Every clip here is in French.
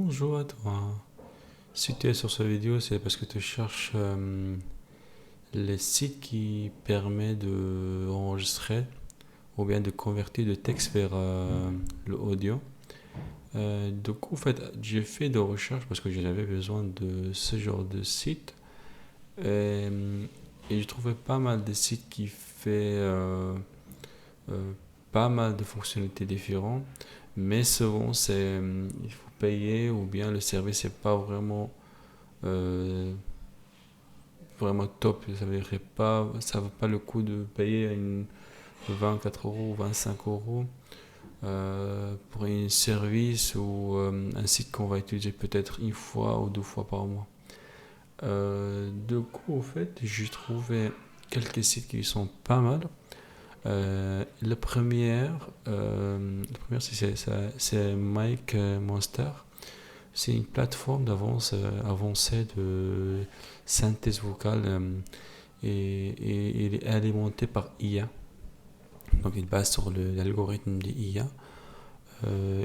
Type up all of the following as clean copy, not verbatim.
Bonjour à toi. Si tu es sur cette vidéo, c'est parce que tu cherches les sites qui permettent de enregistrer ou bien de convertir le texte vers le audio. Donc, en fait, j'ai fait des recherches parce que j'avais besoin de ce genre de site. Euh, et j'ai trouvé pas mal de sites qui fait euh, pas mal de fonctionnalités différentes. Mais souvent, il faut payer ou bien le service n'est pas euh, vraiment top. Ça vaut pas le coup de payer 24 euros ou 25 euros pour un service ou un site qu'on va utiliser peut-être une fois ou deux fois par mois. Du coup, en fait, j'ai trouvé quelques sites qui sont pas mal. La première c'est Mike Monster. C'est une plateforme avancée de synthèse vocale et il est alimenté par IA. Donc il base sur l'algorithme de IA.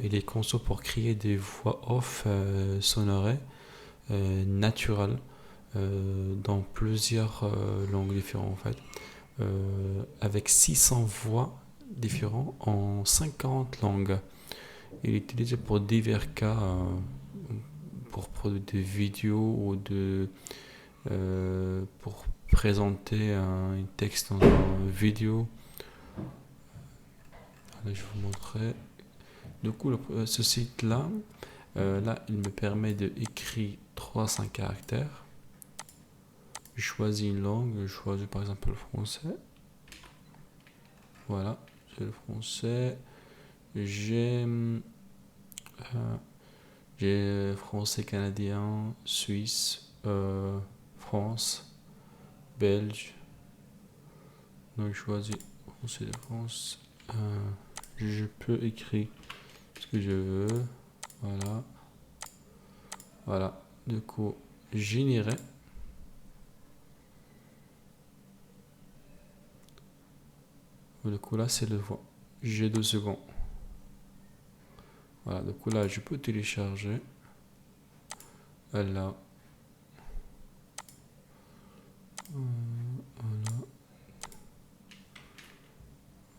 Il est conçu pour créer des voix off sonorées naturelles dans plusieurs langues différentes en fait. Avec 600 voix différentes en 50 langues. Il est utilisé pour divers cas, pour produire des vidéos ou pour présenter un texte dans une vidéo. Là, je vais vous montrer. Du coup, ce site-là, là, il me permet d'écrire 300 caractères. Je choisis une langue, je choisis par exemple le français. Voilà, c'est le français. J'ai euh, j'ai français canadien, suisse, France, belge. Donc je choisis français de France. Je peux écrire ce que je veux. Voilà. Voilà. Du coup, générer. Du coup, là, c'est le voix. J'ai 2 secondes. Voilà. Du coup, là, je peux télécharger. Là. Voilà.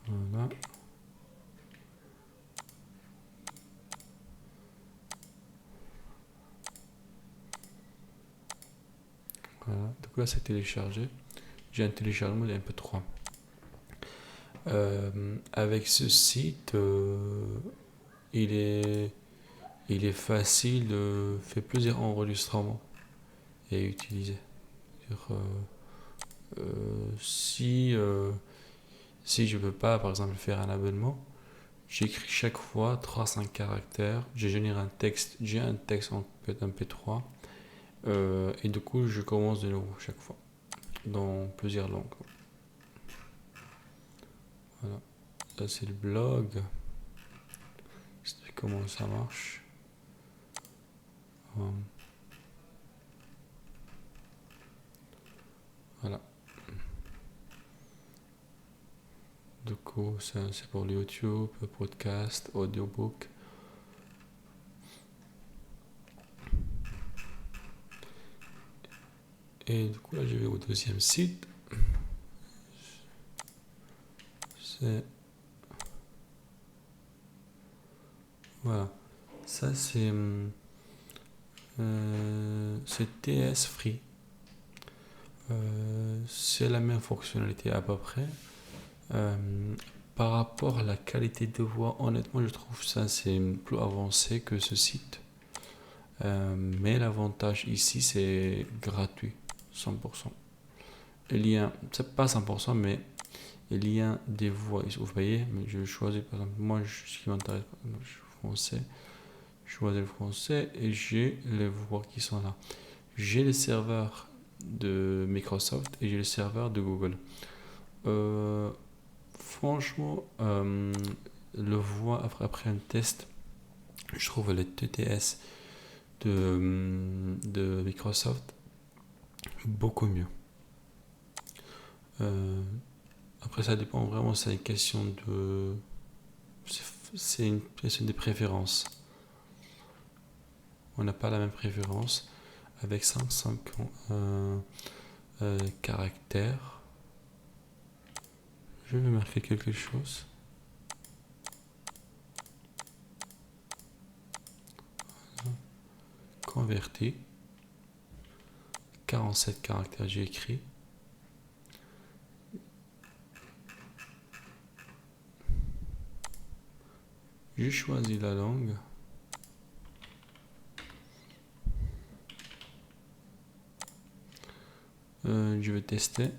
Voilà. Voilà. Du coup, là, c'est téléchargé. J'ai un téléchargement de MP3. Avec ce site, il est, il est facile de faire plusieurs enregistrements et utiliser. Si, si je ne veux pas, par exemple, faire un abonnement, j'écris chaque fois 3-5 caractères, je génère un texte, j'ai un texte en MP3, et du coup, je commence de nouveau chaque fois, dans plusieurs langues. Voilà, ça c'est le blog, c'est comment ça marche. Voilà. Du coup, c'est pour le YouTube, le podcast, audiobook. Et du coup, là, je vais au deuxième site. C'est. Voilà. Ça, c'est TS Free. C'est la même fonctionnalité à peu près. Euh, Par rapport à la qualité de voix, honnêtement, je trouve ça c'est plus avancé que ce site. Mais l'avantage ici, c'est gratuit, 100%. Il y a, c'est pas 100%, mais il y a des voix. Vous voyez, je choisis par exemple, moi, ce qui m'intéresse, je suis français. Je choisis le français et j'ai les voix qui sont là. J'ai les serveurs de Microsoft et j'ai les serveurs de Google. Euh, Franchement, le voix après un test, je trouve les TTS de Microsoft beaucoup mieux. Euh, Après, ça dépend vraiment, c'est une question de. C'est une question de préférence. on n'a pas la même préférence avec 550 caractères. Je vais marquer quelque chose. Converti. 47 caractères, j'ai écrit. Je choisis la langue. Je vais tester.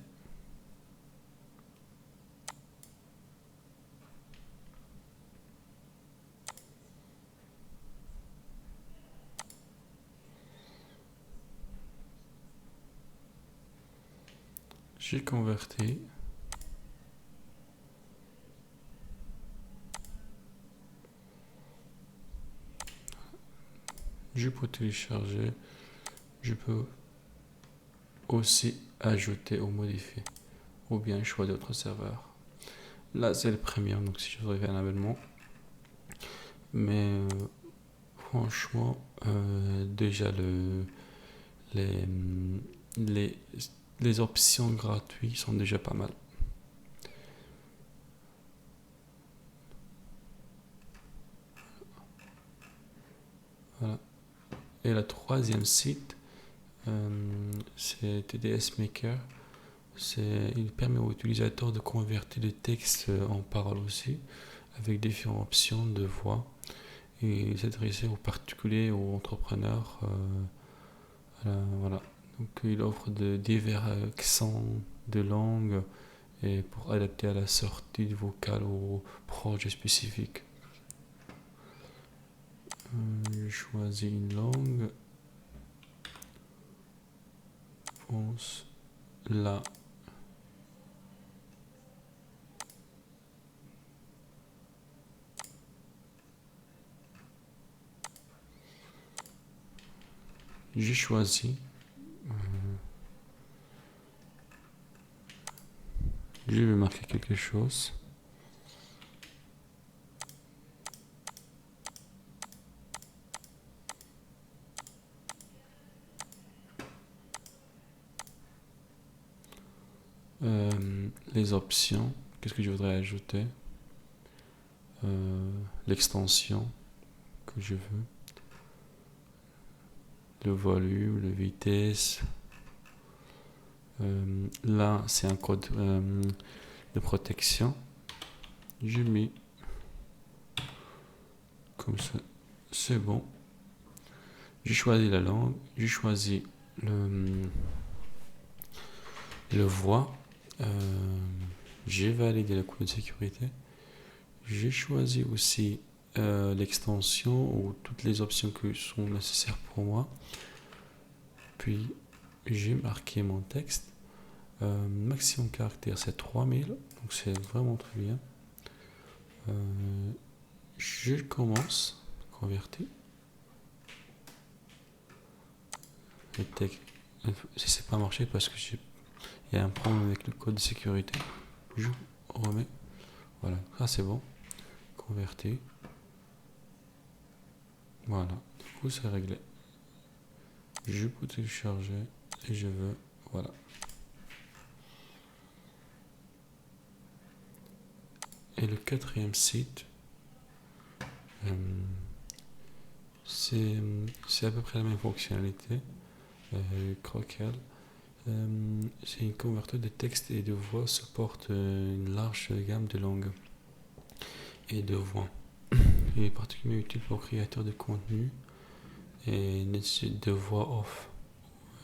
J'ai converti. Je peux télécharger. Je peux aussi ajouter ou modifier. Ou bien choisir d'autres serveurs. Là, c'est le premium, donc si je voudrais faire un abonnement. Mais franchement, déjà les, les, les options gratuites sont déjà pas mal. Voilà. Et la troisième site, c'est TDS Maker. Il permet aux utilisateurs de convertir le texte en paroles aussi, avec différentes options de voix. Et il s'adresse aux particuliers, aux entrepreneurs. Voilà. Donc il offre de divers accents de langue et pour adapter à la sortie du vocal au projet spécifique. Je choisis une langue. France. Là. J'ai choisi. Je vais marquer quelque chose. Les options, qu'est-ce que je voudrais ajouter? L'extension que je veux, le volume, la vitesse. Là, c'est un code de protection. Je mets comme ça, c'est bon. J'ai choisi la langue, j'ai choisi le voix. J'ai validé la code de sécurité. J'ai choisi aussi l'extension ou toutes les options qui sont nécessaires pour moi. Puis j'ai marqué mon texte. Maximum caractère c'est 3000, donc c'est vraiment très bien. Je commence à convertir. Le texte, si c'est pas marché parce que il y a un problème avec le code de sécurité, je remets. Voilà, ça c'est bon. Convertir. Voilà, du coup c'est réglé. Je peux télécharger et je veux. Voilà. Et le quatrième site, c'est à peu près la même fonctionnalité. Croquel. C'est une converteur de texte et de voix, supporte une large gamme de langues et de voix. Il est particulièrement utile pour créateurs de contenu et nécessite de voix off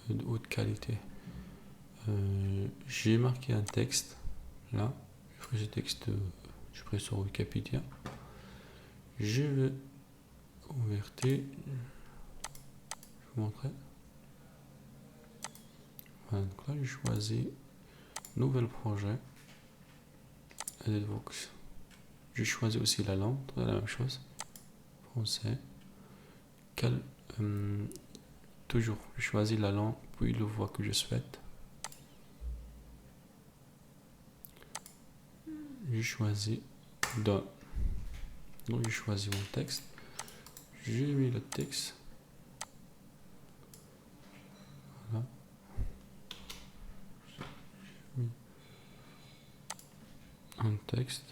de haute qualité. J'ai marqué un texte là. Je ferai ce texte, je ferai sur Wikipédia. Je vais convertir. Je vais vous montrer. Voilà, donc là je choisis nouvel projet. Editbox. Je choisis aussi la langue, la même chose. Français. Toujours, je choisis la langue, puis le voix que je souhaite. Je choisis donc je choisis mon texte. J'ai mis le texte. un texte.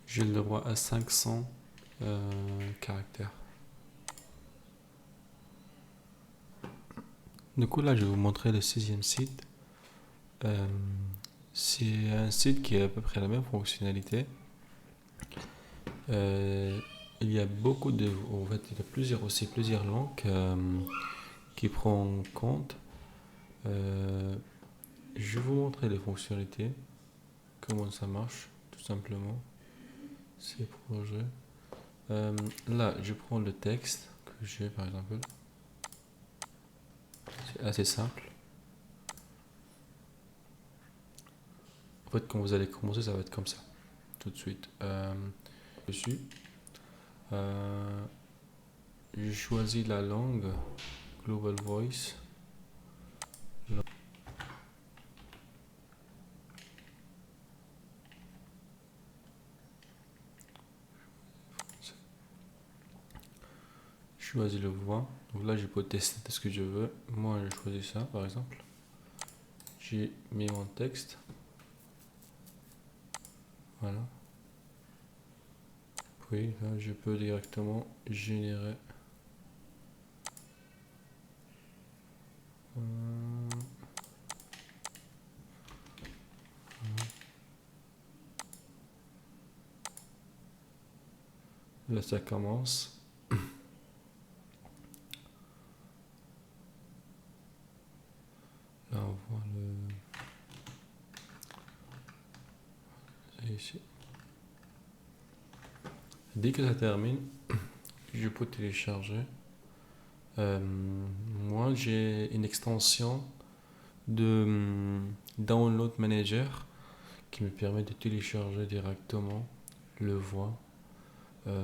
J'ai le droit à 500 caractères. Du coup, là, je vais vous montrer le 6e site. C'est un site qui a à peu près la même fonctionnalité. Il y a beaucoup de... En fait, il y a plusieurs langues qui prennent en compte. Je vais vous montrer les fonctionnalités. Comment ça marche, tout simplement. Ces projets. Là, je prends le texte que j'ai, par exemple. C'est assez simple. En fait, quand vous allez commencer, ça va être comme ça. Tout de suite. Dessus. Je choisis la langue. Global Voice. Je choisis le voix. Donc là, je peux tester ce que je veux. Moi, je choisis ça, par exemple. J'ai mis mon texte. Voilà. Puis là, je peux directement générer. Là, ça commence. Là, on voit le... C'est ici. Dès que ça termine, je peux télécharger. Moi, j'ai une extension de Download Manager qui me permet de télécharger directement le voix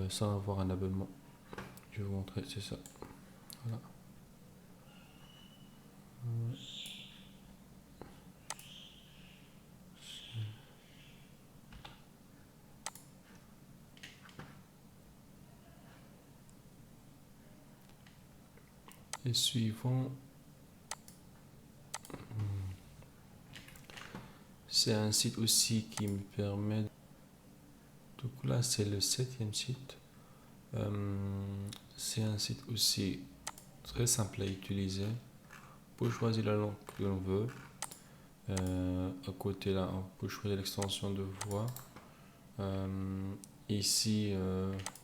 sans avoir un abonnement. Je vais vous montrer, c'est ça. Voilà. Et suivant, c'est un site aussi qui me permet. Du coup, là, c'est le 7e site. C'est un site aussi très simple à utiliser. Pour choisir la langue que l'on veut. À côté là, on peut choisir l'extension de voix. Ici,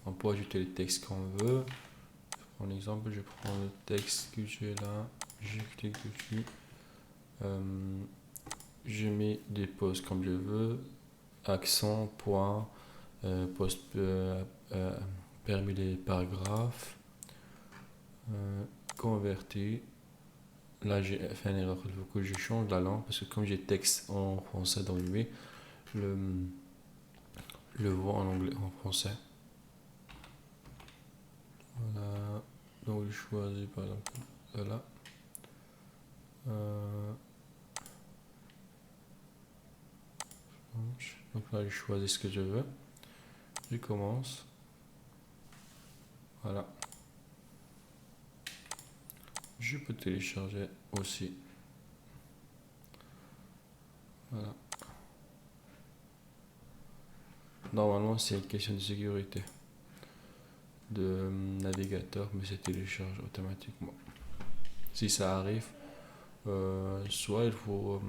on peut ajouter les textes qu'on veut. Par exemple, je prends le texte que j'ai là, je clique dessus. Je mets des pauses comme je veux, accent, point, poste permis les paragraphes, converti. Là, j'ai fait une erreur. Il faut que je change la langue parce que comme j'ai texte en français dans le voix en anglais, en français. Voilà. Donc, je choisis par exemple là. Donc là, je choisis ce que je veux. Je commence. Voilà. Je peux télécharger aussi. Voilà. Normalement, c'est une question de sécurité de navigateur, mais c'est télécharge automatiquement. Si ça arrive, soit il faut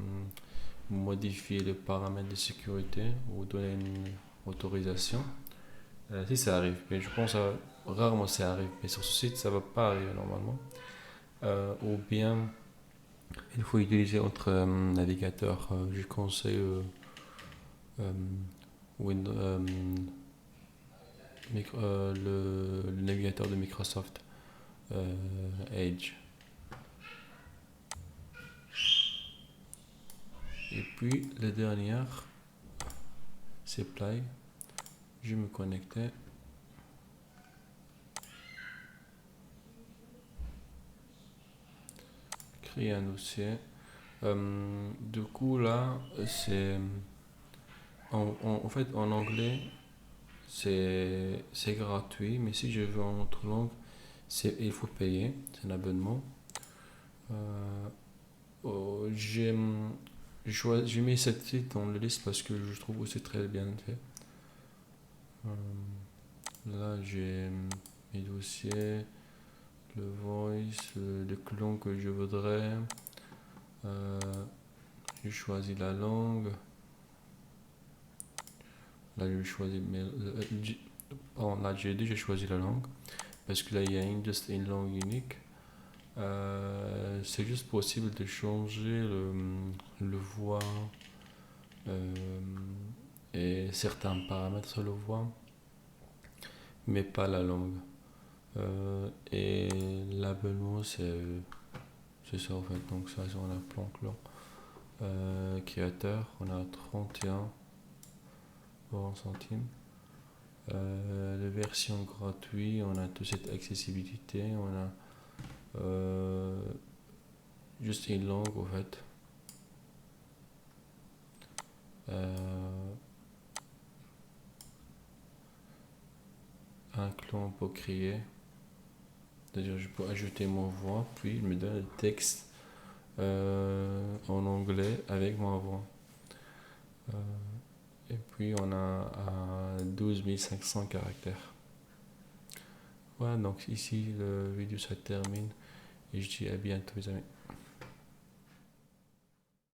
modifier les paramètres de sécurité ou donner une autorisation. Si ça arrive, mais je pense que rarement ça arrive, mais sur ce site ça va pas arriver normalement. Ou bien il faut utiliser autre navigateur. Je conseille le navigateur de Microsoft Edge. Et puis la dernière, c'est Play. Je me connectais. créer un dossier. Du coup, là, c'est en fait en anglais, c'est gratuit, mais si je veux en autre langue, il faut payer, c'est un abonnement. J'ai j'ai mis cette site dans la liste parce que je trouve que c'est très bien fait. Là, j'ai mes dossiers, le voice, le clone que je voudrais. J'ai choisi la langue. Là, j'ai choisi. Là, j'ai déjà choisi la langue parce que là, il y a juste une langue unique. C'est juste possible de changer le voix euh, et certains paramètres sur le voix, mais pas la langue. Et l'abonnement, c'est ça en fait. Donc, ça, c'est on a plan clan. Créateur, on a 31 centimes. La version gratuite, on a toute cette accessibilité, on a juste une langue en fait. Un clone pour créer. C'est-à-dire je peux ajouter mon voix, puis il me donne le texte en anglais avec ma voix. Et puis on a à 12 500 caractères. Voilà, donc ici le vidéo ça termine et je dis à bientôt les amis.